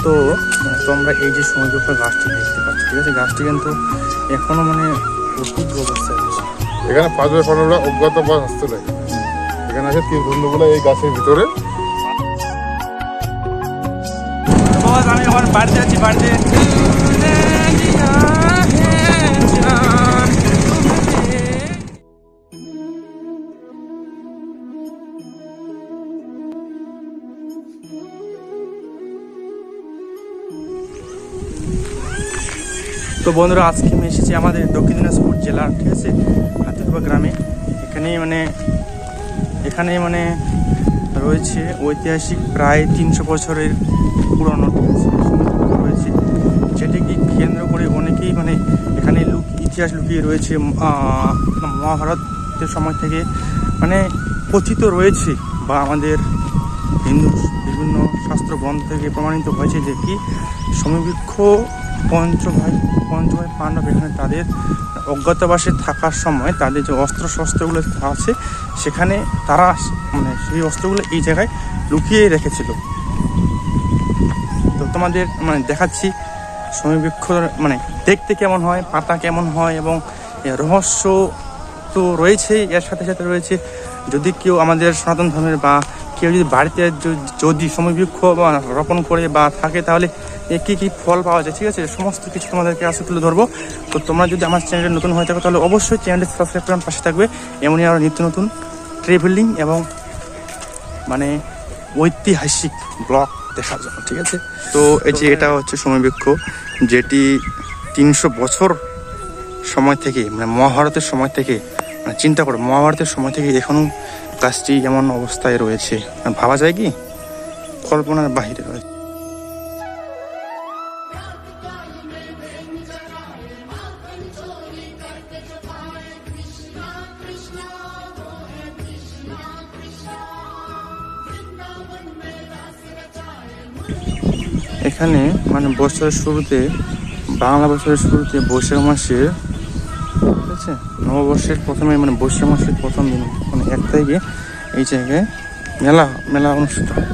তো তোমরা এই যে সমুদ্র গাছটি দেখতে পাচ্ছ, ঠিক আছে, গাছটি কিন্তু এখনো মানে অদ্ভুত অবস্থায় আছে। এখানে 5/15 অজ্ঞাত বা হস্তলায় এখানে আছে তীরবন্ধুগুলো এই গাছের ভিতরে। আমি এখন বাড়িতে আছি, বাড়িতে তো বন্ধুরা আজকে আমি এসেছি আমাদের দক্ষিণ দিনাজপুর জেলার, ঠিক আছে, হাতিরপুর গ্রামে। এখানে মানে রয়েছে ঐতিহাসিক প্রায় 300 বছরের পুরনো, ঠিক আছে, রয়েছে, যেটিকে কেন্দ্র করে অনেকেই মানে এখানে ইতিহাস লুকিয়ে রয়েছে। মহাভারতের সময় থেকে মানে কথিত রয়েছে বা আমাদের হিন্দু বিভিন্ন শাস্ত্র গ্রন্থ থেকে প্রমাণিত হয়েছে যে কি সমবৃক্ষ পঞ্চভাই পাণ্ডব এখানে তাদের অজ্ঞাতবাসে থাকার সময় তাদের যে শস্ত্রগুলো আছে সেখানে তারা মানে সেই অস্ত্রগুলো এই জায়গায় লুকিয়ে রেখেছিল। তো তোমাদের মানে দেখাচ্ছি সমবৃক্ষ মানে দেখতে কেমন হয়, পাতা কেমন হয়, এবং রহস্য তো রয়েছে, এর সাথে সাথে রয়েছে যদি কেউ আমাদের সনাতন ধর্মের বা কেউ যদি বাড়িতে যদি সমবৃক্ষ বা রোপণ করে বা থাকে তাহলে কী কী ফল পাওয়া যায়, ঠিক আছে, সমস্ত কিছু তোমাদেরকে আজকে তুলে ধরবো। তো তোমরা যদি আমার চ্যানেলে নতুন হয়ে থাকো তাহলে অবশ্যই চ্যানেলটি সাবস্ক্রাইব করে পাশে থাকবে, এমনই আরও নিত্য নতুন ট্রাভেলিং এবং মানে ঐতিহাসিক ব্লগ দেখার জন্য, ঠিক আছে। তো এই যে এটা হচ্ছে সমবৃক্ষ, যেটি 300 বছর সময় থেকে মানে মহাভারতের সময় থেকে মানে চিন্তা করো, মহাভারতের সময় থেকে এখনও গাছটি এমন অবস্থায় রয়েছে, ভাবা যায় কি, কল্পনার বাহিরে রয়েছে। এখানে মানে বছরের শুরুতে, বাংলা বছরের শুরুতে বৈশাখ মাসে, ঠিক আছে, নববর্ষের প্রথমে মানে বৈশাখ মাসের প্রথম দিন মানে 1 তারিখে এই জায়গায় মেলা অনুষ্ঠিত হয়।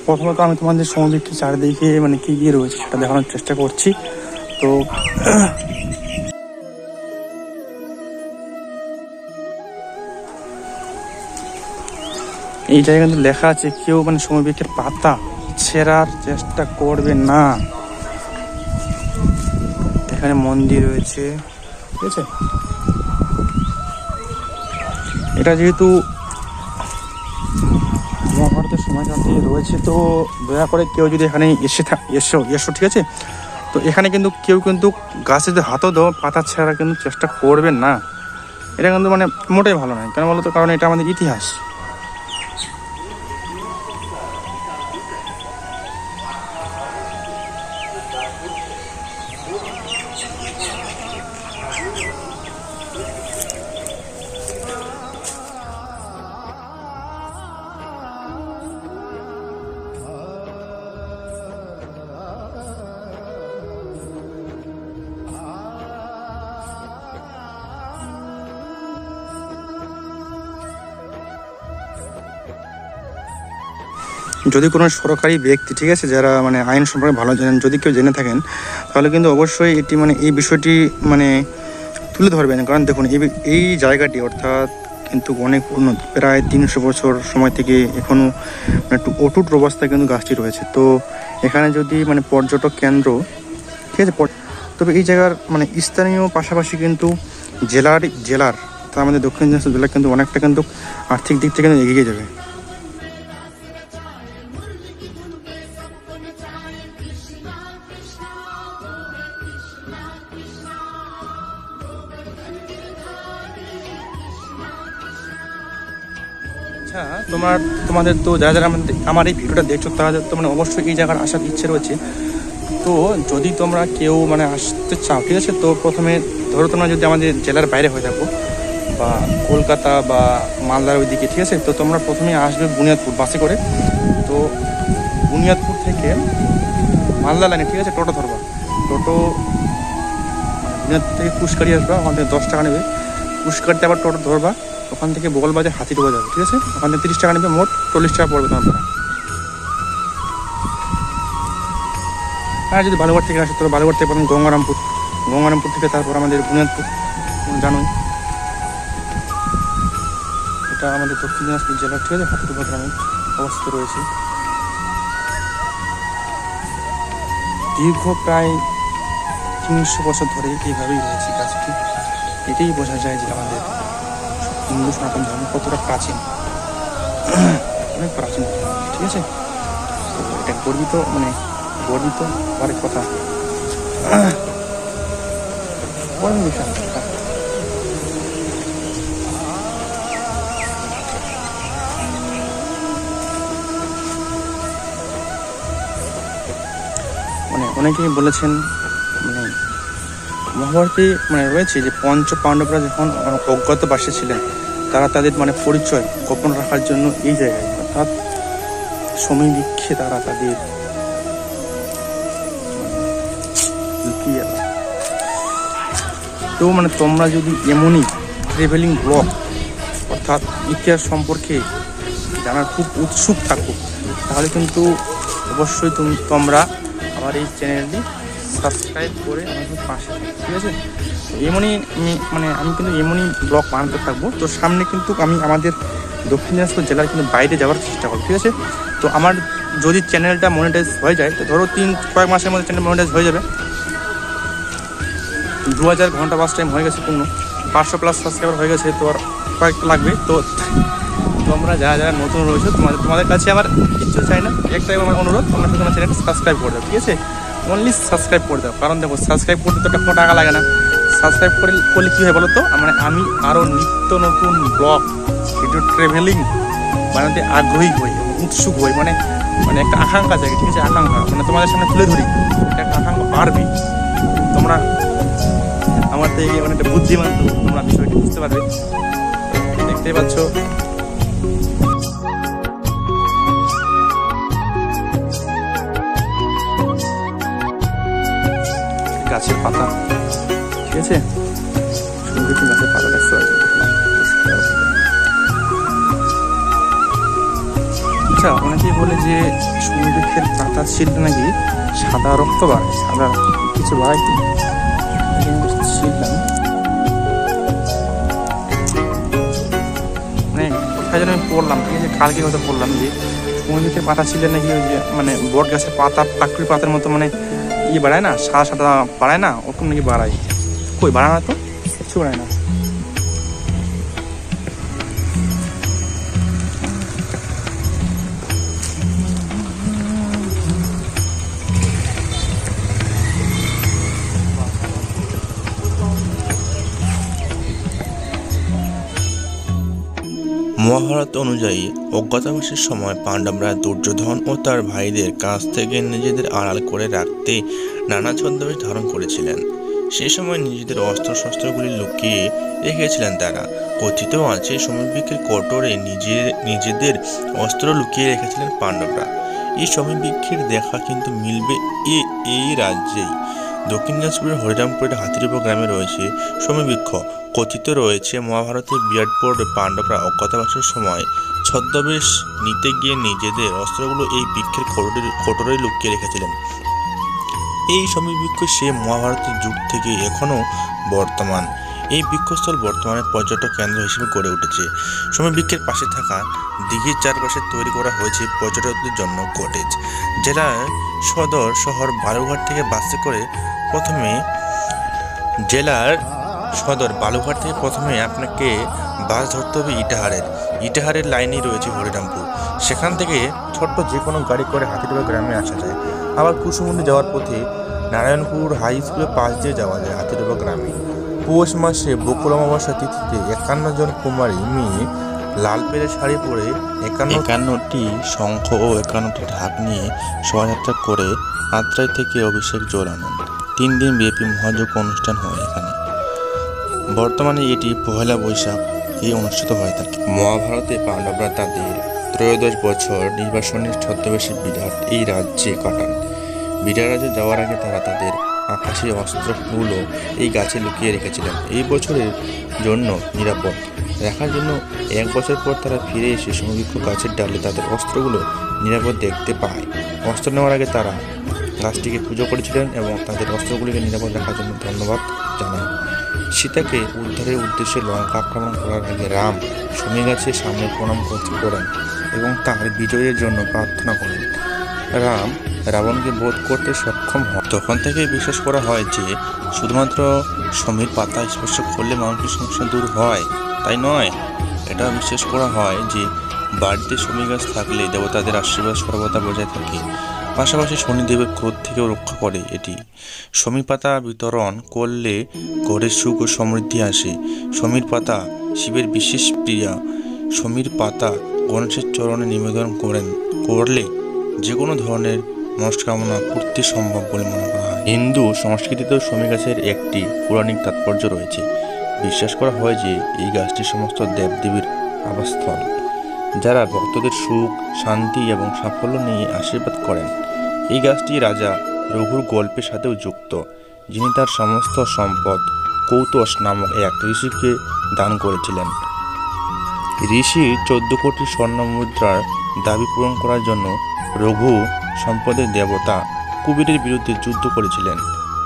প্রথমত আমি তোমাদের সমুদ্রের চারিদিকে মানে কি গিয়ে রয়েছে সেটা দেখানোর চেষ্টা করছি। তো এই জায়গায় কিন্তু লেখা আছে কেউ মানে সমুদ্রের পাতা ছেঁড়ার চেষ্টা করবে না। এখানে মন্দির রয়েছে, ঠিক আছে, এটা যেহেতু মহাভারতের সময়কালে রয়েছে তো দয়া করে কেউ যদি এখানে এসো, ঠিক আছে। তো এখানে কিন্তু কেউ কিন্তু গাছে যদি হাতও দাও পাতা ছেঁড়ার কিন্তু চেষ্টা করবেন না, এটা কিন্তু মানে মোটেই ভালো নয়। কেন বলো তো, কারণ এটা আমাদের ইতিহাস। যদি কোনো সরকারি ব্যক্তি, ঠিক আছে, যারা মানে আইন সম্পর্কে ভালো জানেন, যদি কেউ জেনে থাকেন তাহলে কিন্তু অবশ্যই এটি মানে এই বিষয়টি মানে তুলে ধরবেন। কারণ দেখুন এই জায়গাটি অর্থাৎ কিন্তু অনেক উন্নত, প্রায় 300 বছর সময় থেকে এখনও মানে একটু অটুট অবস্থায় কিন্তু গাছটি রয়েছে। তো এখানে যদি মানে পর্যটক কেন্দ্র, ঠিক আছে, তবে এই জায়গার মানে স্থানীয় পাশাপাশি কিন্তু জেলার তা আমাদের দক্ষিণ দিনাজপুর জেলা কিন্তু অনেকটা কিন্তু আর্থিক দিক থেকে কিন্তু এগিয়ে যাবে। আচ্ছা, তোমাদের তো যারা আমার এই ভিডিওটা দেখছো তারা তো মানে অবশ্যই এই জায়গার আসার ইচ্ছে রয়েছে। তো যদি তোমরা কেউ মানে আসতে চাও, ঠিক আছে, তো প্রথমে ধরো তোমরা যদি আমাদের জেলার বাইরে হয়ে থাকো বা কলকাতা বা মালদার ওইদিকে, ঠিক আছে, তো তোমরা প্রথমে আসবে বুনিয়াদপুর বাসে করে। তো বুনিয়াদপুর থেকে মালদা লাইনে, ঠিক আছে, টোটো ধরবা। টোটো বুনিয়াদপুর থেকে কুশকারি আসবা, ওখান থেকে 10 টাকা নেবে। কুশকারিতে আবার টোটো ধরবা, ওখান থেকে বগলবাজার হাতিডোবা যাবে, ঠিক আছে, ওখান থেকে 30 টাকা নেবে, মোট 40 টাকা পড়বে তোমার ভাড়া। আর যদি বালুঘাট থেকে আসে, তো বালুঘাট থেকে প্রথম গঙ্গারামপুর থেকে তারপর আমাদের বুনিয়াদপুর, জানোই এটা আমাদের দক্ষিণ দিনাজপুর জেলার, ঠিক আছে, হাতিডোবা গ্রামে অবস্থিত রয়েছে। দীর্ঘ প্রায় 300 বছর ধরে এইভাবেই রয়েছে গাছটি। এটাই বোঝা যায় যে আমাদের হিন্দু সনাতন ধর্ম কতটা প্রাচীন, অনেক প্রাচীন ধর্ম, ঠিক আছে। তো এটা গর্বিত পরের কথা, বড় বিষয়। মানে অনেকেই বলেছেন, মানে মহাভারতে মানে রয়েছে যে পঞ্চ পাণ্ডবরা যখন অজ্ঞাতবাসে ছিলেন, তারা তাদের মানে পরিচয় গোপন রাখার জন্য এই জায়গায় অর্থাৎ সমীবৃক্ষে তারা তাদের লুকিয়ে। তো মানে তোমরা যদি এমনই ট্রাভেলিং ব্লগ অর্থাৎ ইতিহাস সম্পর্কে জানার খুব উৎসুক থাকো, তাহলে কিন্তু অবশ্যই তোমরা আমার এই চ্যানেলটি সাবস্ক্রাইব করে আমাদের পাশে থাকো, ঠিক আছে। এমনই আমি কিন্তু এমনই ব্লগ বানাতে থাকবো। তো সামনে কিন্তু আমি আমাদের দক্ষিণ দিনাজপুর জেলার কিন্তু বাইরে যাওয়ার চেষ্টা করবো, ঠিক আছে। তো আমার যদি চ্যানেলটা মনিটাইজ হয়ে যায়, তো ধরো কয়েক মাসের মধ্যে চ্যানেল মনিটাইজ হয়ে যাবে। 2000 ঘন্টা ওয়াচ টাইম হয়ে গেছে পূর্ণ, 500+ সাবস্ক্রাইবার হয়ে গেছে, তো আর কয়েকটা লাগবে। তো তোমরা যারা নতুন রয়েছে, তোমাদের কাছে আমার কিচ্ছু চাই না, একটাই আমার অনুরোধ, তোমরা শুধু আমার চ্যানেলটা সাবস্ক্রাইব করে দাও, ঠিক আছে। অনলি সাবস্ক্রাইব করে দাও, কারণ দেখো সাবস্ক্রাইব করতে তো কোনো টাকা লাগে না। সাবস্ক্রাইব করলে কী হয় বলো তো, মানে আমি আরও নিত্য নতুন ব্লগ ভিডিও ট্রাভেলিং বানাতে আগ্রহী হই, উৎসুক হই, মানে একটা আকাঙ্ক্ষা জাগে, ঠিক আছে, আকাঙ্ক্ষা মানে তোমাদের সামনে তুলে ধরি, একটা আকাঙ্ক্ষা বাড়বে। তোমরা আমার থেকে অনেকটা বুদ্ধিমান, তো তোমরা বিষয়টি বুঝতে পারবে। দেখতেই পাচ্ছ গাছের পাতা, ঠিক আছে, সুন্দর গাছের পাতা দেখতে পাচ্ছি। আচ্ছা, অনেকেই বলে যে সুন্দরীর পাতা ছিঁড়লে নাকি সাদা রক্ত বাড়ে, সাদা কিছু বাড়াই কি ছিঁড়লাম, মানে কোথায় যেন আমি পড়লাম, ঠিক আছে, কালকে হয়তো পড়লাম যে সুন্দরীর পাতা ছিঁড়লে নাকি ওই যে মানে বট গাছের পাতা পাকড়ি পাতার মতো মানে বাড়ায় না, সাদা সাদা বাড়ায় না, ওরকম নাকি বাড়ায়। কই বাড়ায় না, তো কিছু বাড়ায় না। মহাভারত অনুযায়ী অজ্ঞাতবাসের সময় পাণ্ডবরা দুর্যোধন ও তার ভাইদের কাছ থেকে নিজেদের আড়াল করে রাখতে নানা ছদ্মবেশ ধারণ করেছিলেন। সে সময় নিজেদের অস্ত্রশস্ত্রগুলি লুকিয়ে রেখেছিলেন তারা। কথিত আছে সমীবৃক্ষের কোটরে নিজেদের অস্ত্র লুকিয়ে রেখেছিলেন পাণ্ডবরা। এই সমীবৃক্ষের দেখা কিন্তু মিলবে এই রাজ্যেই। দক্ষিণ দিনাজপুরের হরিরামপুরের হাতিডোবা গ্রামে রয়েছে সমীবৃক্ষ। কথিত রয়েছে মহাভারতের বিরাট পর্বে পাণ্ডবরা অজ্ঞাতবাসের সময় ছদ্মবেশ নিতে গিয়ে নিজেদের অস্ত্রগুলো এই বৃক্ষের কোটরে লুকিয়ে রেখেছিলেন। এই সমীবৃক্ষ সে মহাভারতের যুগ থেকে এখনও বর্তমান। এই বৃক্ষস্থল বর্তমানে পর্যটক কেন্দ্র হিসেবে গড়ে উঠেছে। সমীবৃক্ষের পাশে থাকা দিঘির চারপাশে তৈরি করা হয়েছে পর্যটকদের জন্য কটেজ। জেলার সদর শহর বালুঘাট থেকে বাসে করে প্রথমে আপনাকে বাস ধরতে হবে ইটাহারের লাইনেই রয়েছে হরিরামপুর। সেখান থেকে ছোট্ট যে কোনো গাড়ি করে হাতিডোবা গ্রামে আসা যায়। আবার কুসুমুন্ডি যাওয়ার পথে নারায়ণপুর হাই স্কুলের পাশ দিয়ে যাওয়া যায় হাতিডোবা গ্রামে। পৌষ মাসে বকুল অমাবস্যা তিথিতে 51 জন কুমারী মেয়ে লাল পেরে শাড়ি পরে 51টি শঙ্খ ও 51টি ঢাক নিয়ে শোভাযাত্রা করে আত্রাই থেকে অভিষেক জল আনেন। 3 দিন ব্যাপী মহাযজ্ঞ অনুষ্ঠান হয় এখানে। বর্তমানে এটি পহেলা বৈশাখ অনুষ্ঠিত হয়ে থাকে। মহাভারতে পাণ্ডবরা তাদের 13 বছর নির্বাসনের ছদ্মবেশে বিরাট এই রাজ্যে কাটান। বিরাট রাজ্যে যাওয়ার আগে তারা তাদের আকাশী অস্ত্রগুলো এই গাছে লুকিয়ে রেখেছিলেন এই বছরের জন্য নিরাপদ রাখার জন্য। 1 বছর পর তারা ফিরে এসে সমবৃক্ষ গাছের ডালে তাদের অস্ত্রগুলো নিরাপদ দেখতে পায়। অস্ত্র নেওয়ার আগে তারা গাছটিকে পুজো করেছিলেন এবং তাদের অস্ত্রগুলিকে নিরাপদ রাখার জন্য ধন্যবাদ জানান। সীতাকে উদ্ধারের উদ্দেশ্যে লঙ্কা আক্রমণ করার আগে রাম শমী গাছের সামনে প্রণাম করেন এবং তার বিজয়ের জন্য প্রার্থনা করেন। রাম রাবণকে বধ করতে সক্ষম হয়। তখন থেকে বিশ্বাস করা হয় যে শুধুমাত্র শমীর পাতা স্পর্শ করলে মানসিক সমস্যা দূর হয় তাই নয়, এটা বিশ্বাস করা হয় যে বাড়িতে শমী গাছ থাকলে দেবতাদের আশীর্বাদ সর্বদা বজায় থাকে। পাশাপাশি শনিদেবের ক্রোধ থেকেও রক্ষা করে এটি। শমী পাতা বিতরণ করলে ঘরে সুখ ও সমৃদ্ধি আসে। শমীর পাতা শিবের বিশেষ প্রিয়া। শমীর পাতা গণেশের চরণে নিবেদন করলে যে কোনো ধরনের মনস্কামনা পূর্তি সম্ভব বলে মনে করা হয়। হিন্দু সংস্কৃতিতেও শমী গাছের একটি পৌরাণিক তাৎপর্য রয়েছে। বিশ্বাস করা হয় যে এই গাছটি সমস্ত দেবদেবীর আবাসস্থল, যারা ভক্তদের সুখ, শান্তি এবং সাফল্য নিয়ে আশীর্বাদ করেন। এই গাছটি রাজা রঘুর গল্পের সাথেও যুক্ত, যিনি তার সমস্ত সম্পদ কৌতস নামক এক ঋষিকে দান করেছিলেন। ঋষি 14 কোটি স্বর্ণ মুদ্রার দাবি পূরণ করার জন্য রঘু সম্পদের দেবতা কুবেরের বিরুদ্ধে যুদ্ধ করেছিলেন।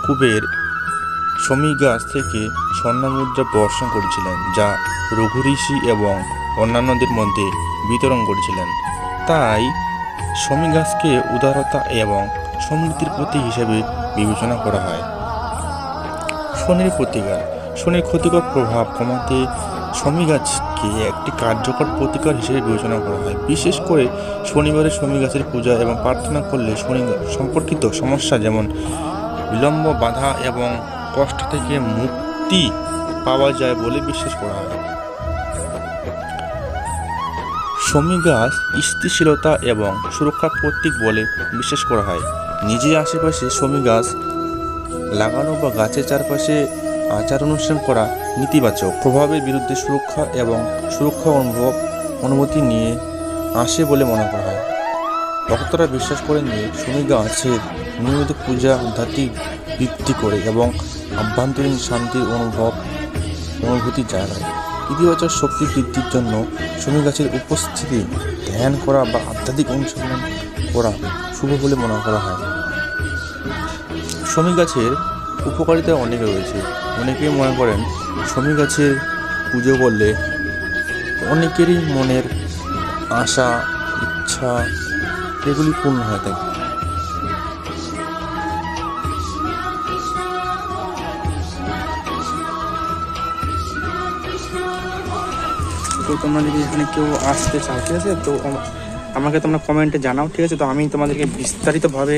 কুবের শমী গাছ থেকে স্বর্ণমুদ্রা বর্ষণ করেছিলেন, যা রঘু ঋষি এবং অন্যান্যদের মধ্যে বিতরণ করেছিলেন। তাই শমী গাছকে উদারতা এবং সমৃদ্ধির প্রতীক হিসেবে বিবেচনা করা হয়। শনির প্রতিকার। শনির ক্ষতিকর প্রভাব কমাতে শমী গাছকে একটি কার্যকর প্রতিকার হিসেবে বিবেচনা করা হয়। বিশেষ করে শনিবারে শমী গাছের পূজা এবং প্রার্থনা করলে শনি সম্পর্কিত সমস্যা যেমন বিলম্ব, বাধা এবং কষ্ট থেকে মুক্তি পাওয়া যায় বলে বিশ্বাস করা হয়। শমী গাছ স্থিতিশীলতা এবং সুরক্ষার প্রতীক বলে বিশ্বাস করা হয়। নিজের আশেপাশে শমী গাছ লাগানো বা গাছের চারপাশে আচার অনুষ্ঠান করা নেতিবাচক প্রভাবের বিরুদ্ধে সুরক্ষা এবং সুরক্ষা অনুভূতি নিয়ে আসে বলে মনে করা হয়। ভক্তরা বিশ্বাস করেন যে শমী গাছের নিয়মিত পূজা আধ্যাত্মিক বৃদ্ধি করে এবং আভ্যন্তরীণ শান্তির অনুভূতি জাগায়। ইতিবাচক শক্তি বৃদ্ধির জন্য শমী গাছের উপস্থিতি ধ্যান করা বা আধ্যাত্মিক অনুসন্ধান করা শুভ বলে মনে করা হয়। শমী গাছের উপকারিতা অনেক রয়েছে। অনেকেই মনে করেন শমী গাছের পুজো করলে অনেকেরই মনের আশা, ইচ্ছা এগুলি পূর্ণ হয়ে থাকে। তো তোমরা যদি এখানে কেউ আসতে চাও, ঠিক আছে, তো আমাকে তোমরা কমেন্টে জানাও, ঠিক আছে। তো আমি তোমাদেরকে বিস্তারিতভাবে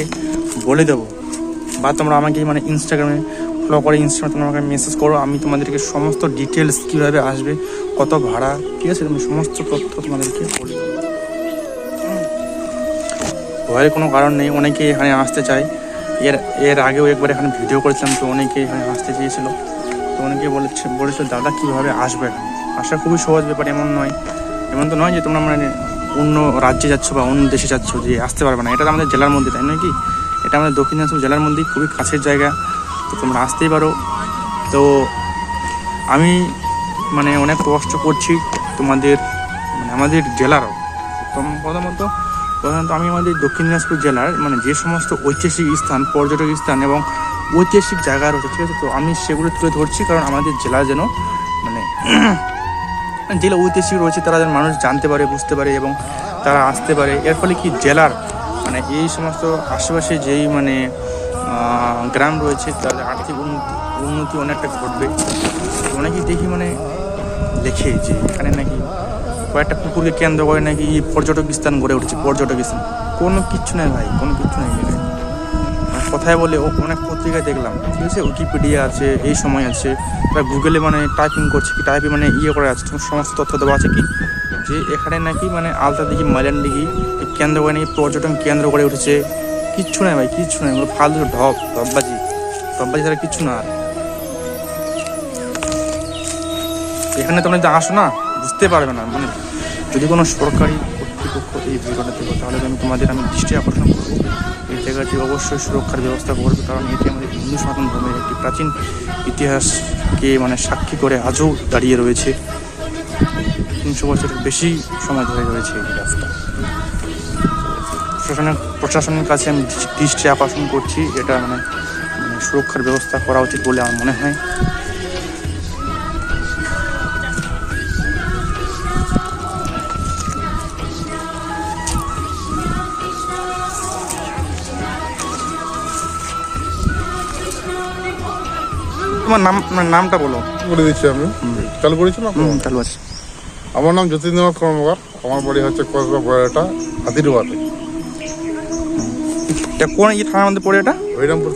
বলে দেবো, বা তোমরা আমাকে মানে ইনস্টাগ্রামে ফলো করে ইনস্টাগ্রামে তোমরা আমাকে মেসেজ করো। আমি তোমাদেরকে সমস্ত ডিটেলস কীভাবে আসবে, কত ভাড়া, ঠিক আছে, তুমি সমস্ত তথ্য তোমাদেরকে বলে দেবো। ভয়ের কোনো কারণ নেই। অনেকে এখানে আসতে চায়। এর আগেও একবার এখানে ভিডিও করেছিলাম, তো অনেকে এখানে আসতে চেয়েছিল। তো অনেকে বলেছিল দাদা কীভাবে আসবে এখানে। আসা খুবই সহজ ব্যাপার, এমন তো নয় যে তোমরা মানে অন্য রাজ্যে যাচ্ছ বা অন্য দেশে যাচ্ছ যে আসতে পারবে না। এটা আমাদের জেলার মধ্যে, তাই নয় কি? এটা আমাদের দক্ষিণ দিনাজপুর জেলার মধ্যেই খুবই কাছের জায়গা, তো তোমরা আসতেই পারো। তো আমি মানে অনেক কষ্ট করছি তোমাদের মানে আমাদের জেলারও। প্রথমত আমি আমাদের দক্ষিণ দিনাজপুর জেলার মানে যে সমস্ত ঐতিহাসিক স্থান, পর্যটক স্থান এবং ঐতিহাসিক জায়গা রয়েছে, ঠিক আছে, তো আমি সেগুলো তুলে ধরছি, কারণ আমাদের জেলা যেন মানে জেলা ঐতিহাসিক রয়েছে তারা যেন মানুষ জানতে পারে, বুঝতে পারে এবং তারা আসতে পারে। এর ফলে কি জেলার মানে এই সমস্ত আশেপাশে যেই মানে গ্রাম রয়েছে তাদের আর্থিক উন্নতি অনেকটা ঘটবে। অনেকেই দেখি মানে লেখে যে এখানে নাকি কয়েকটা পুকুরকে কেন্দ্র করে নাকি পর্যটক স্থান গড়ে উঠছে। পর্যটক স্থান কোনো কিচ্ছু নেই ভাই, কোনো কিচ্ছু নেই। কথা কোথায় বলে অনেক পত্রিকায় দেখলাম, ঠিক আছে, উইকিপিডিয়া আছে, এই সময় আছে, বা গুগলে মানে টাইপিং করছে কি টাইপে মানে ইয়ে করে আছে, সমস্ত তথ্য দেওয়া আছে কি যে এখানে নাকি মানে আলতা দিঘি মাইলান দিঘি কেন্দ্র করে নাকি পর্যটন কেন্দ্র করে উঠেছে। কিচ্ছু নাই ভাই, কিচ্ছু নাই, ফালতু ঢপবাজি ছাড়া কিচ্ছু না। এখানে তোমরা যদি আসো না বুঝতে পারবে না, মানে যদি কোনো সরকারি কর্তৃপক্ষ এই জায়গাটা থেকে, তাহলে আমি দৃষ্টি আকর্ষণ করবো এই জায়গাটি অবশ্যই সুরক্ষার ব্যবস্থা করবে, কারণ এটি আমাদের হিন্দু সনাতন ধর্মের একটি প্রাচীন ইতিহাসকে মানে সাক্ষী করে আজও দাঁড়িয়ে রয়েছে। 300 বছরের বেশি সময় ধরে রয়েছে এই রাস্তা। প্রশাসনের কাছে আমি দৃষ্টি আকর্ষণ করছি, এটা মানে সুরক্ষার ব্যবস্থা করা উচিত বলে আমার মনে হয়। তোমার নামটা বলো। বলে দিচ্ছি আমি, চালু করেছি না? চালু আছে। আমার নাম জ্যোতিন্দ্রনাথ কর্মকার, আমার বাড়ি হচ্ছে কসবা বড়াটা হাতিরবাদে। কোন এই থানার মধ্যে পড়ে এটা? হরিরামপুর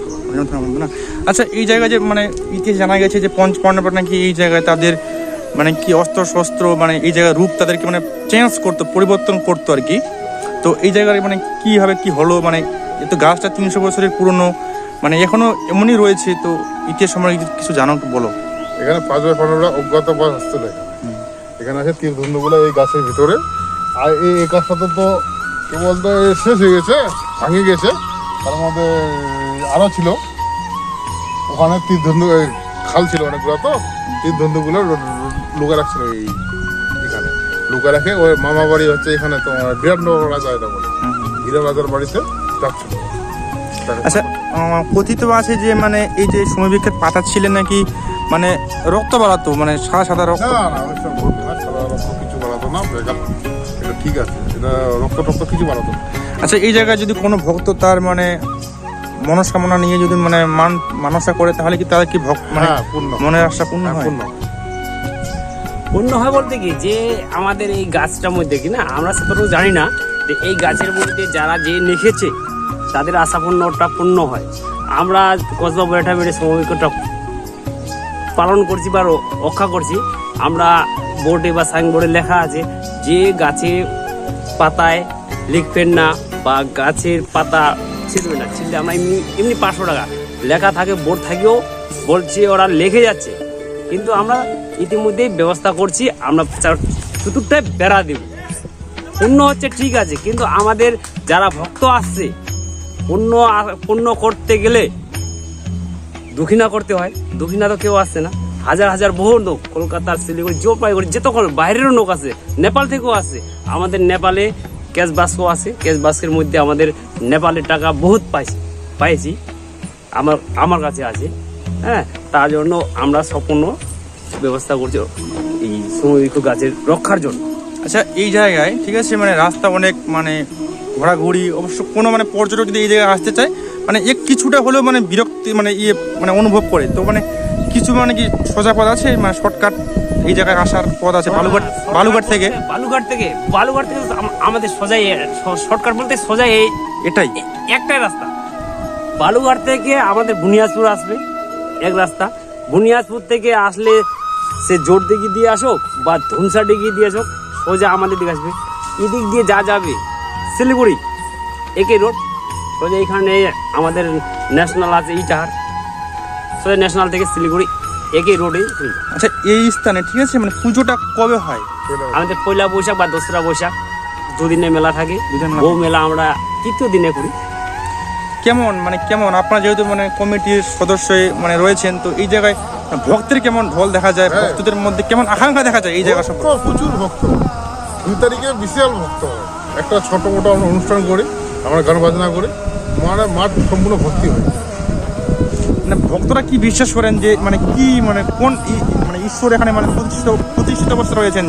থানার মধ্যে না। আচ্ছা, এই জায়গায় যে মানে ইতিহাস জানা গেছে যে পঞ্চপাণ্ডবরা নাকি এই জায়গায় তাদের মানে কি অস্ত্র শস্ত্র মানে এই জায়গায় রূপ তাদেরকে মানে চেঞ্জ করতো, পরিবর্তন করতো আর কি। তো এই জায়গায় মানে কীভাবে কি হলো, মানে এ তো গাছটা 300 বছরের পুরনো, মানে এখনো এমনই রয়েছে, তো ইতিহাস সম্পর্কে কিছু জানো বলো। এখানে 5 ভাই পাণ্ডবরা অজ্ঞাতবাস আসছিল। এখানে আছে তীরধনুগুলো এই গাছের ভিতরে। আর এই গাছটা তো কে বলতো শেষ হয়ে গেছে, ভাঙে গেছে। তার মধ্যে আরও ছিল, ওখানে তীরধনু খাল ছিল অনেকগুলো, তো তীরধনুগুলো লুকা রাখছিল এখানে লুকা রাখে। ওই মামা বাড়ি হচ্ছে এখানে তোমার বিরাটনগর রাজা, এটা বলে বিরাট রাজার বাড়িতে যাচ্ছিল। আচ্ছা, কথিত আছে যে মানে এই যে সময় বিখ্যাত পাতা ছিলেন নাকি মানে রক্ত বাড়াতো, মানে সাদা সাদা রক্ত। না না, ওইসব ভুল না, সাদা রক্ত কিছু বাড়াতো না, এটা ঠিক আছে, এটা রক্ত টক্ত কিছু বাড়াতো না। আচ্ছা, এই জায়গায় যদি কোনো ভক্ত তার মানে মনস্কামনা নিয়ে যদি মানে মানসা করে, তাহলে কি তাদের কি মানে মনের আশা পূর্ণ হয়? পূর্ণ হয় বলতে কি, যে আমাদের এই গাছটার মধ্যে কি না, আমরা সেটা জানি না যে এই গাছের মধ্যে যারা যে লিখেছে তাদের আশা পূর্ণ হয়। আমরা কসবা বড়াটা বেড়ে সমবিকটা পালন করছি বা রক্ষা করছি। আমরা বোর্ডে বা সাইনবোর্ডে লেখা আছে যে গাছে পাতায় লিখবেন না বা গাছের পাতা ছিঁড়বে না, ছিঁড়লে আমরা এমনি 500 টাকা লেখা থাকে, বোর্ড থাকেও বলছে, ওরা লিখে যাচ্ছে। কিন্তু আমরা ইতিমধ্যেই ব্যবস্থা করছি, আমরা চতুর্থায় বেড়া দেব। পূর্ণ হচ্ছে ঠিক আছে, কিন্তু আমাদের যারা ভক্ত আসছে পূর্ণ করতে গেলে দক্ষিণা করতে হয়। দক্ষিণা তো কেউ আসছে না, হাজার হাজার বহু লোক, কলকাতার শিলিগুড়ি জলপাইগুড়ি যত বাইরেরও লোক আছে, নেপাল থেকেও আসে। আমাদের নেপালে ক্যাশ বাস্কও আছে, ক্যাশ বাস্কের মধ্যে আমাদের নেপালের টাকা বহুত পাইছি, আমার কাছে আছে। হ্যাঁ, তার জন্য আমরা সম্পূর্ণ ব্যবস্থা করছি এই সমবৃক্ষ গাছের রক্ষার জন্য। আচ্ছা, এই জায়গায় ঠিক আছে মানে রাস্তা অনেক মানে ঘোরাঘুরি, অবশ্য কোনো মানে পর্যটক যদি এই জায়গায় আসতে চায় মানে কিছুটা হলেও মানে বিরক্তি মানে মানে অনুভব করে, তো মানে কিছু মানে কি সোজা পথ আছে, মানে শর্টকাট এই জায়গায় আসার পথ আছে? বালুঘাট থেকে আমাদের সোজাই শর্টকাট বলতে সোজাই এটাই একটাই রাস্তা। বালুঘাট থেকে আমাদের বুনিয়াদপুর আসবে এক রাস্তা, বুনিয়াদপুর থেকে আসলে সে জোরদিঘি দিয়ে আসুক বা ধুমসাডিঘি দিয়ে আসুক, সোজা আমাদের দিকে আসবে। এদিক দিয়ে যা যাবে শিলিগুড়ি একই রোড, সোজা এখানে আমাদের ন্যাশনাল আছে ইটাহার, সোজা ন্যাশনাল থেকে শিলিগুড়ি একই রোডে। আচ্ছা, এই স্থানে ঠিক আছে মানে পুজোটা কবে হয়? আমাদের 1 বৈশাখ বা 2রা বৈশাখ 2 দিনে মেলা থাকে। বউ মেলা আমরা 3য় দিনে করি। কেমন আপনারা যেহেতু মানে কমিটির সদস্য মানে রয়েছেন, তো এই জায়গায় ভক্তের কেমন ঢল দেখা যায়, ভক্তদের মধ্যে কেমন আকাঙ্ক্ষা দেখা যায় এই জায়গা সম্পর্কে? প্রচুর ভক্ত, 2 তারিখে বিশাল ভক্ত হয়। একটা ছোট মোটো আমরা অনুষ্ঠান করি, আমরা গান বাজনা করি, মানে মাঠ সম্পূর্ণ ভর্তি হয়। মানে ভক্তরা কি বিশ্বাস করেন যে মানে কি মানে কোন মানে ঈশ্বর এখানে মানে প্রতিষ্ঠিত অবস্থা রয়েছেন,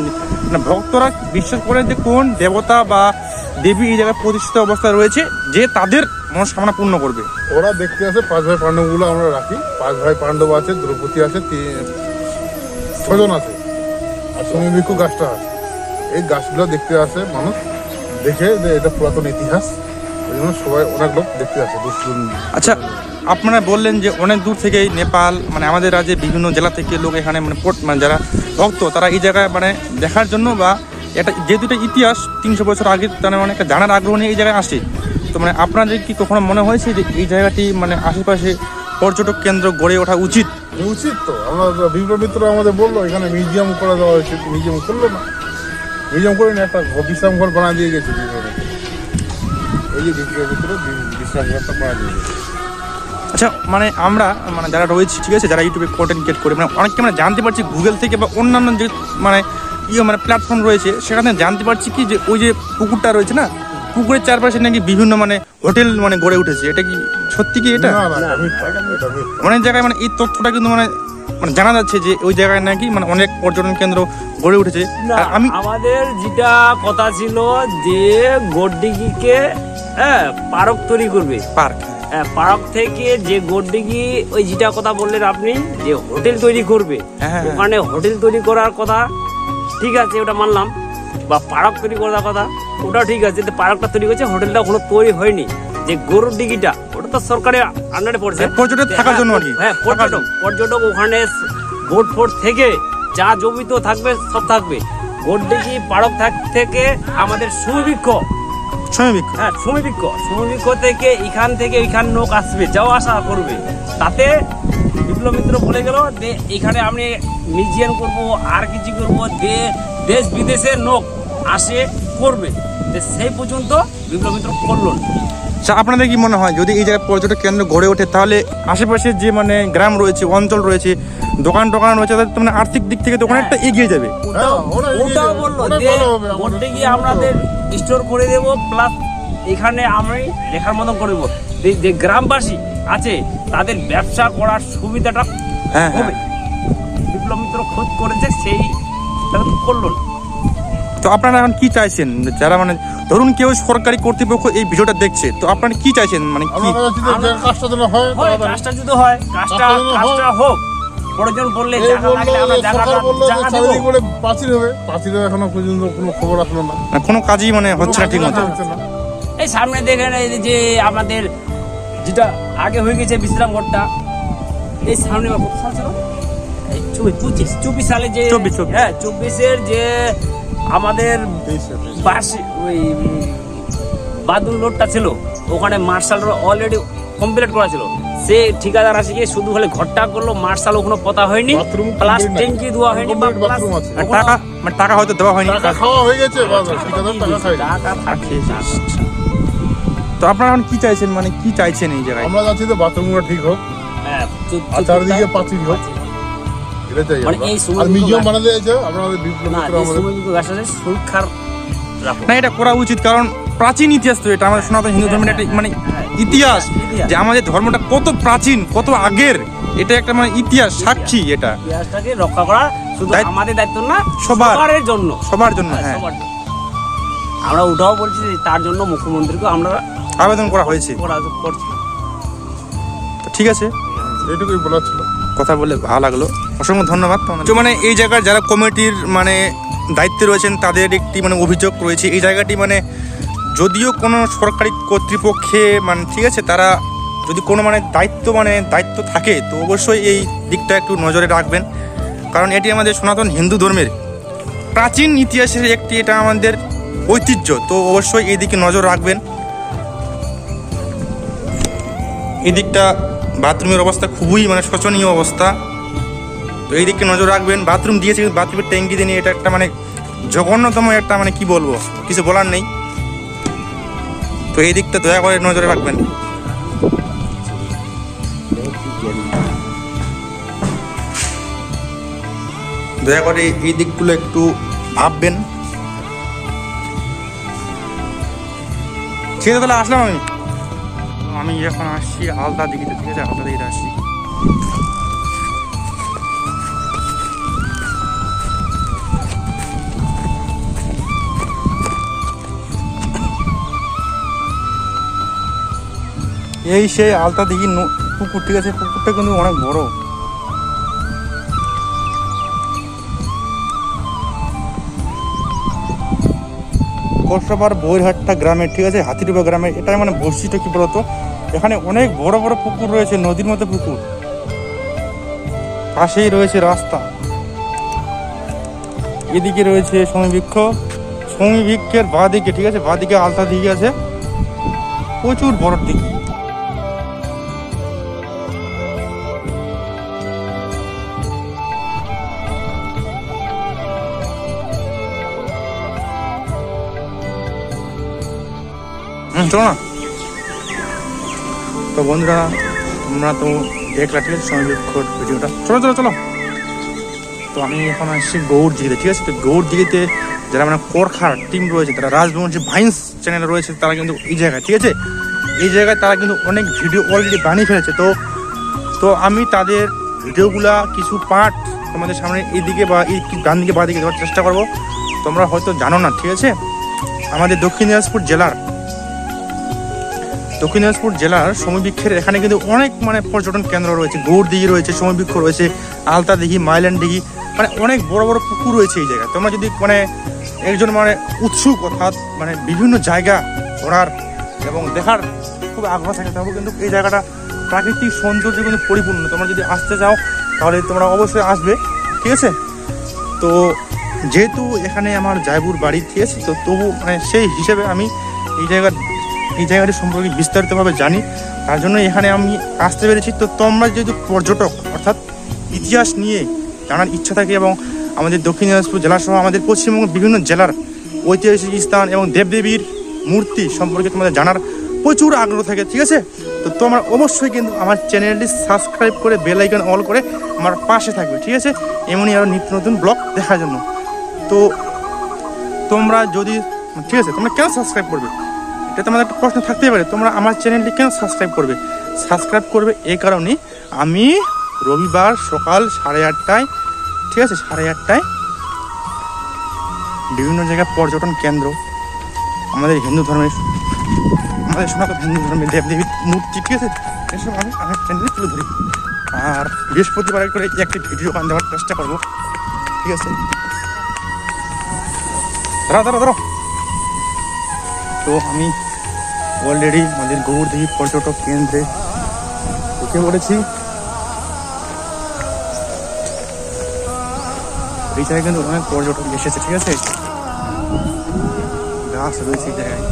মানে ভক্তরা বিশ্বাস করেন যে কোন দেবতা বা দেবী এই জায়গায় প্রতিষ্ঠিত অবস্থায় রয়েছে যে তাদের মনস্কামনা পূর্ণ করবে? ওরা দেখতে আসে 5 ভাই পাণ্ডবগুলো আমরা রাখি। 5 ভাই পাণ্ডব আছে, দ্রৌপদী আছে, 6 জন আছে, আর সমবৃক্ষ গাছটা আছে। এই গাছগুলো দেখতে আসে মানুষ, দেখে যে এটা পুরাতন ইতিহাস, ওই জন্য সবাই অনেক লোক দেখতে আসে। আচ্ছা, আপনারা বললেন যে অনেক দূর থেকে নেপাল মানে আমাদের রাজ্যে বিভিন্ন জেলা থেকে লোক এখানে মানে মানে যারা ভক্ত তারা এই জায়গায় মানে দেখার জন্য বা এটা যেহেতু এটা ইতিহাস 300 বছর আগে তারা মানে একটা জানার আগ্রহ নিয়ে এই জায়গায় আসে। তো মানে আপনাদের কি কখনো মনে হয়েছে যে এই জায়গাটি মানে আশেপাশে পর্যটক কেন্দ্র গড়ে ওঠা উচিত? উচিত তো। আমরা বিপ্লব মিত্র আমাদের বললো এখানে মিউজিয়াম করে দেওয়া হয়েছে, মিউজিয়াম করলো না। মিউজিয়াম করে না, একটা বিশ্রাম ঘর বানা দিয়ে গেছে বিপ্লব মিত্র। এই যে বিপ্লব মিত্র বিশ্রাম ঘরটা বানা দিয়ে গেছে। আচ্ছা মানে আমরা মানে যারা রয়েছি ঠিক আছে, যারা ইউটিউবে কন্টেন্ট ক্রিয়েট করে মানে অনেককে আমরা জানতে পারছি গুগল থেকে বা অন্যান্য যে মানে মানে প্ল্যাটফর্ম রয়েছে সেখানে জানতে পারছি কি যে ওই যে পুকুরটা রয়েছে না, পুকুরের চারপাশে নাকি বিভিন্ন মানে হোটেল মানে গড়ে উঠেছে। এটা কি সত্যি কি এটা? না, এটা মিথ্যা, এটা মিথ্যা। অনেক জায়গায় মানে এই তথ্যটা কিন্তু মানে মানে জানা যাচ্ছে যে ওই জায়গায় নাকি মানে অনেক পর্যটন কেন্দ্র গড়ে উঠেছে। না, আর আমি আমাদের যেটা কথা ছিল যে গোডডিগিকে পার্ক তৈরি করবে। পার্ক পার্ক থেকে যে গোডডিগি ওই যেটা কথা বললেন আপনি যে হোটেল তৈরি করবে, হ্যাঁ। ওখানে হোটেল তৈরি করার কথা ঠিক আছে, ওটা মানলাম। বা পার্ক তৈরি করার কথা ওটাও ঠিক আছে, পার্কটা তৈরি করছে, হোটেলটা কোনো তৈরি হয়নি। যে গরুর ডিগিটা ওটা তো সরকারের আন্ডারে পড়ছে, পর্যটক থাকার জন্য আর কি। হ্যাঁ, পর্যটক ওখানে বোট ফোট থেকে যা জমি তো থাকবে সব থাকবে। গোডডিগি পার্ক থেকে আমাদের সুবৃক্ষ থেকে এখান লোক আসবে, যাওয়া আসা করবে। তাতে বিপ্লব মিত্র বলে গেল যে এখানে আমি মিউজিয়াম করব আর কিছু করব, যে দেশ বিদেশের লোক আসে করবে। সেই পর্যন্ত বিপ্লব মিত্র করল না। আচ্ছা আপনাদের কি মনে হয় যদি এই জায়গায় পর্যটক কেন্দ্র গড়ে ওঠে তাহলে আশেপাশে যে মানে গ্রাম রয়েছে, অঞ্চল রয়েছে, দোকান রয়েছে, তাদের তো মানে আর্থিক দিক থেকে তো অনেকটা এগিয়ে যাবে? ওটাও বললো যে গোডডিগি আমাদের স্টোর করে দেবো, প্লাস এখানে আমি দেখার মতন করে দেবো। যে গ্রামবাসী আছে তাদের ব্যবসা করার সুবিধাটা হবে। বিপ্লব মিত্র খোঁজ করেছে, সেই করলো না। তো আপনারা এখন কি চাইছেন? যারা মানে ধরুন কেউ সরকারি কর্তৃপক্ষ এই ভিডিওটা দেখছে, তো আপনারা কি চাইছেন? মানে কি কাজটা যেন হয়, কাজটা যদি হয়, কাজটা হোক। প্রয়োজন পড়লে জায়গা লাগলে আমরা জায়গা দেব। পাঁচিল হবে, পাঁচিল এখনো পর্যন্ত কোনো খবর আসলো না, কোনো কাজই মানে হচ্ছে না ঠিক মতো। এই সামনে দেখেন এই যে আমাদের যেটা আগে হয়ে গেছে বিশ্রাম ঘরটা, এই সামনে কত সাল ছিল? 24 সালে যে 24-এর যে আমাদের ওই বাদুল রোডটা ছিল, ওখানে মার্শাল রোড অলরেডি কমপ্লিট করা ছিল। সে ঠিকাদার আসে গিয়ে শুধু হলে ঘরটা করলো, মার্শাল ওখানে পোতা হয়নি, প্লাস ট্যাঙ্কি দেওয়া হয়নি, টাকা হয়তো দেওয়া হয়নি, খাওয়া হয়ে গেছে, টাকা থাকে। তো আপনারা এখন কি চাইছেন? মানে কি চাইছেন এই জায়গায়? আমরা চাচ্ছি তো বাথরুমটা ঠিক হোক, আর চারিদিকে পাঁচিল হোক, এটা চাই। আর মিউজিয়াম বানাতে চাইছে আমাদের বিপ্লব মিত্র, আমাদের সুরক্ষার না, এটা করা উচিত। কারণ প্রাচীন ইতিহাস তো এটা আমাদের সনাতন হিন্দু ধর্মের একটা মানে ইতিহাস, যে আমাদের ধর্মটা কত প্রাচীন, কত আগের, এটা একটা মানে ইতিহাস সাক্ষী। এটা ইতিহাসটাকে রক্ষা করা শুধু আমাদের দায়িত্ব না, সবার জন্য। হ্যাঁ, আমরা ওটাও বলছি যে তার জন্য মুখ্যমন্ত্রীকে আমরা আবেদন করা হয়েছে। ঠিক আছে, এইটুকুই বলার ছিল। কথা বলে ভালো লাগলো, অসংখ্য ধন্যবাদ। তো মানে এই জায়গার যারা কমিটির মানে দায়িত্বে রয়েছেন তাদের একটি মানে অভিযোগ রয়েছে, এই জায়গাটি মানে যদিও কোনো সরকারি কর্তৃপক্ষে মানে ঠিক আছে, তারা যদি কোনো মানে দায়িত্ব থাকে তো অবশ্যই এই দিকটা একটু নজরে রাখবেন। কারণ এটি আমাদের সনাতন হিন্দু ধর্মের প্রাচীন ইতিহাসের একটি, এটা আমাদের ঐতিহ্য, তো অবশ্যই এই দিকে নজর রাখবেন। এই দিকটা বাথরুমের অবস্থা খুবই মানে শোচনীয় অবস্থা, তো এই দিকে নজর রাখবেন। বাথরুম দিয়েছে কিন্তু বাথরুমের ট্যাঙ্কি দিয়ে নিয়ে, এটা একটা মানে জঘন্যতম একটা মানে কি বলবো, কিছু বলার নেই। তো এই দিকটা দয়া করে নজরে রাখবেন। দয়া করে এই দিকগুলো একটু ভাববেন। ঠিক আছে, তাহলে আসলাম আমি এখন আসছি আলতা দিঘিতে। ঠিক আছে, আলতা দিঘিতে আসছি। এই সেই আলতা দিঘি পুকুর, ঠিক আছে, পুকুরটা কিন্তু অনেক বড়। কোটরাপাড় বৈরহাট্টা গ্রামের, ঠিক আছে, হাতিডুবা গ্রামের। এটা মানে বৈশিষ্ট্য কি বলতো, এখানে অনেক বড় বড় পুকুর রয়েছে, নদীর মতো পুকুর, পাশেই রয়েছে রাস্তা। এদিকে রয়েছে সমীবৃক্ষ, সমীবৃক্ষের বাঁ দিকে, ঠিক আছে, বাঁ দিকে আলতা দিকে আছে, প্রচুর বড় দিকে। চলো না। তো বন্ধুরা, তোমরা তো দেখলা, ঠিক আছে, সমীবৃক্ষর ভিডিওটা। চলো চলো চলো। তো আমি এখন আসছি গৌড়দিঘিতে, ঠিক আছে। তো গৌড়দিঘিতে যারা মানে কোরখার টিম রয়েছে, তারা রাজবংশী ভাইন্স চ্যানেল রয়েছে, তারা কিন্তু এই জায়গায়, ঠিক আছে, এই জায়গায় তারা কিন্তু অনেক ভিডিও অলরেডি বানিয়ে ফেলেছে। তো আমি তাদের ভিডিওগুলা কিছু পার্ট তোমাদের সামনে এইদিকে বা এই ডান দিকে বা দিকে দেওয়ার চেষ্টা করবো। তোমরা হয়তো জানো না, ঠিক আছে, আমাদের দক্ষিণ দিনাজপুর জেলার সমীবৃক্ষের এখানে কিন্তু অনেক মানে পর্যটন কেন্দ্র রয়েছে। গৌড়দিঘি রয়েছে, সমীবৃক্ষ রয়েছে, আলতা দিঘি, মাইল্যান্ড দিঘি, মানে অনেক বড় বড় পুকুর রয়েছে এই জায়গায়। তোমরা যদি মানে একজন মানে উৎসুক অর্থাৎ মানে বিভিন্ন জায়গা ঘোরার এবং দেখার খুব আগ্রহ থাকে, তাহলে কিন্তু এই জায়গাটা প্রাকৃতিক সৌন্দর্য কিন্তু পরিপূর্ণ। তোমরা যদি আসতে চাও তাহলে তোমরা অবশ্যই আসবে, ঠিক আছে। তো যেহেতু এখানে আমার জায়বুর বাড়ি, ঠিক আছে, তো তবু মানে সেই হিসেবে আমি এই জায়গাটি সম্পর্কে বিস্তারিতভাবে জানি, তার জন্য এখানে আমি আসতে পেরেছি। তো তোমরা যেহেতু পর্যটক অর্থাৎ ইতিহাস নিয়ে জানার ইচ্ছা থাকে এবং আমাদের দক্ষিণ দিনাজপুর জেলা সহ আমাদের পশ্চিমবঙ্গের বিভিন্ন জেলার ঐতিহাসিক স্থান এবং দেবদেবীর মূর্তি সম্পর্কে তোমাদের জানার প্রচুর আগ্রহ থাকে, ঠিক আছে, তো তোমরা অবশ্যই কিন্তু আমার চ্যানেলটি সাবস্ক্রাইব করে বেল আইকন অল করে আমার পাশে থাকবে, ঠিক আছে, এমনই আরও নিত্য নতুন ব্লগ দেখার জন্য। তো তোমরা যদি, ঠিক আছে, তোমরা কেন সাবস্ক্রাইব করবে, এটা তোমাদের একটা প্রশ্ন থাকতেই পারে। তোমরা আমার চ্যানেলটি কেন সাবস্ক্রাইব করবে এই কারণেই আমি রবিবার সকাল 8:30টায়, ঠিক আছে, 8:30টায় বিভিন্ন জায়গায় পর্যটন কেন্দ্র, আমাদের সনাতন হিন্দু ধর্মের দেবদেবীর মূর্তি, ঠিক আছে, এসব আমি আমার চ্যানেলে তুলে ধরি। আর বৃহস্পতিবার করে একটি ভিডিও বান দেওয়ার চেষ্টা করবো, ঠিক আছে। দাঁড়াও। তো আমি অলরেডি আমাদের গৌড়দিঘি পর্যটক কেন্দ্রে ঢুকে পড়েছি। এই জায়গায় কিন্তু অনেক পর্যটক এসেছে, ঠিক আছে, গাছ রয়েছে এই জায়গায়।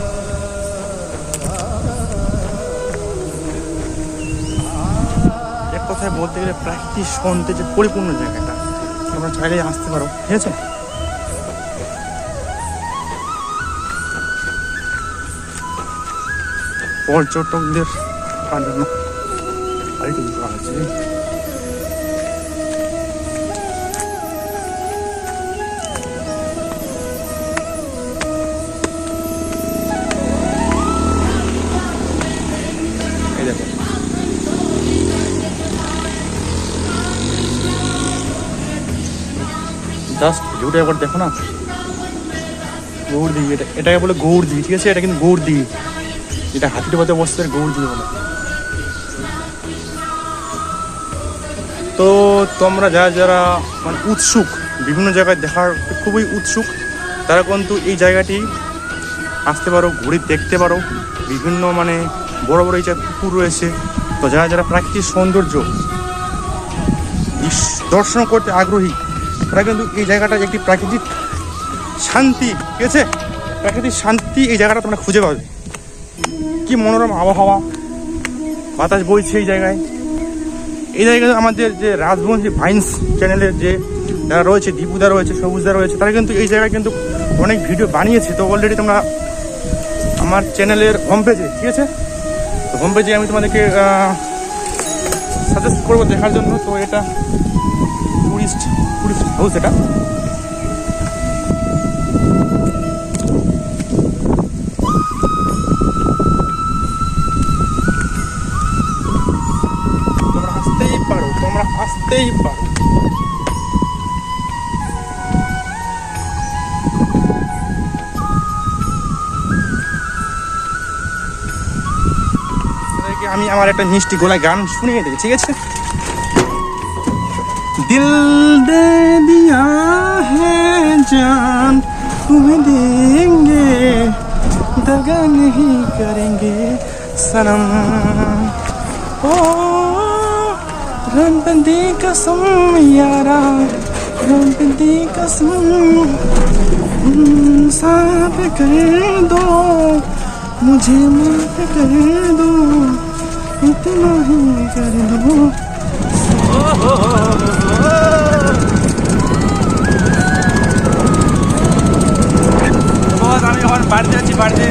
এক কথায় বলতে গেলে প্রাকৃতিক সৌন্দর্যে পরিপূর্ণ জায়গাটা, তোমরা চাইলেই আসতে পারো, ঠিক আছে। পর্যটকদের জন্য বাড়িটি করা হয়েছে। এই দেখো, জাস্ট ভিউটা একবার দেখো না। গৌড়দিঘি, এটাকে বলে গৌড়দিঘি, ঠিক আছে, এটা কিন্তু গৌড়দিঘি, যেটা হাতিডোবাতে অবস্থিত গৌড়দিঘি বলে। তো তোমরা যারা মানে উৎসুক, বিভিন্ন জায়গায় দেখার খুবই উৎসুক, তারা কিন্তু এই জায়গাটি আসতে পারো, ঘুরে দেখতে পারো। বিভিন্ন মানে বড় বড় এই যে পুকুর রয়েছে। তো যারা প্রাকৃতিক সৌন্দর্য দর্শন করতে আগ্রহী, তারা কিন্তু এই জায়গাটা একটি প্রাকৃতিক শান্তি, ঠিক আছে, প্রাকৃতিক শান্তি এই জায়গাটা তোমরা খুঁজে পাবে। কি মনোরম আবহাওয়া, বাতাস বইছে এই জায়গায়। আমাদের যে রাজবংশী ভাইন্স চ্যানেলের যে যারা রয়েছে, দীপুদা রয়েছে, সবুজদা রয়েছে, তারা কিন্তু এই জায়গায় কিন্তু অনেক ভিডিও বানিয়েছে। তো অলরেডি তোমরা আমার চ্যানেলের হোম পেজে, ঠিক আছে, তো হোম পেজে আমি তোমাদেরকে সাজেস্ট করবো দেখার জন্য। তো এটা টুরিস্ট হাউস, এটা তোমরা আসতেই পারো। আমি আমার একটা মিষ্টি গলায় গান শুনিয়ে দেবো, ঠিক আছে। দিল দে দিয়া হ্যাঁ জান तुम्हें देंगे दगा नहीं करेंगे सनम ओ रब दी कसम यारा रब दी कसम साफ कर दो मुझे माफ कर दो इतना ही कर दो बहुत আমি এখন বাড়িতে আছি বাড়িতে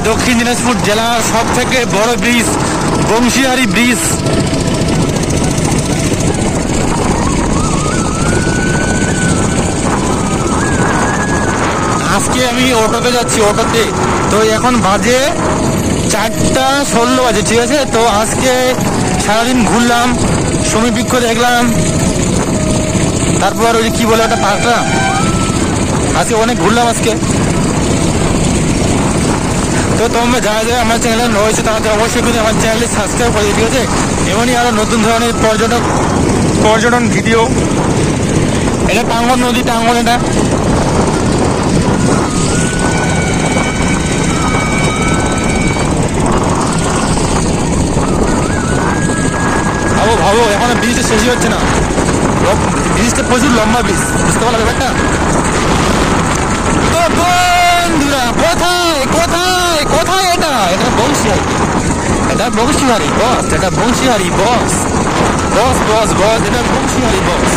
দক্ষিণ দিনাজপুর জেলার সব থেকে বড় ব্রিজ বংশীহারি ব্রিজ আজকে আমি অটোতে যাচ্ছি অটোতে তো এখন বাজে 4:16 বাজে ঠিক আছে তো আজকে সারাদিন ঘুরলাম সমী বৃক্ষ দেখলাম তারপর ওই কি বলে একটা পার্কটা আজকে অনেক ঘুরলাম আজকে তো তোমরা যারা যারা আমার চ্যানেলে রয়েছে তাদের অবশ্যই কিন্তু আমার চ্যানেলটি সাবস্ক্রাইব করে ঠিক আছে এমনই আরও নতুন ধরনের পর্যটন ভিডিও এটা টাঙ্গন নদী টাঙ্গন এটা ভাবো এখন ব্রিজটা শেষই হচ্ছে না ব্রিজটা প্রচুর লম্বা ব্রিজ বুঝতে পারলো ব্যাপারটা তো বন্ধুরা কোথায় কোথায় কোথায় এটা এটা বংশীহারি বস এটা বংশীহারি বস এটা বংশীহারি বস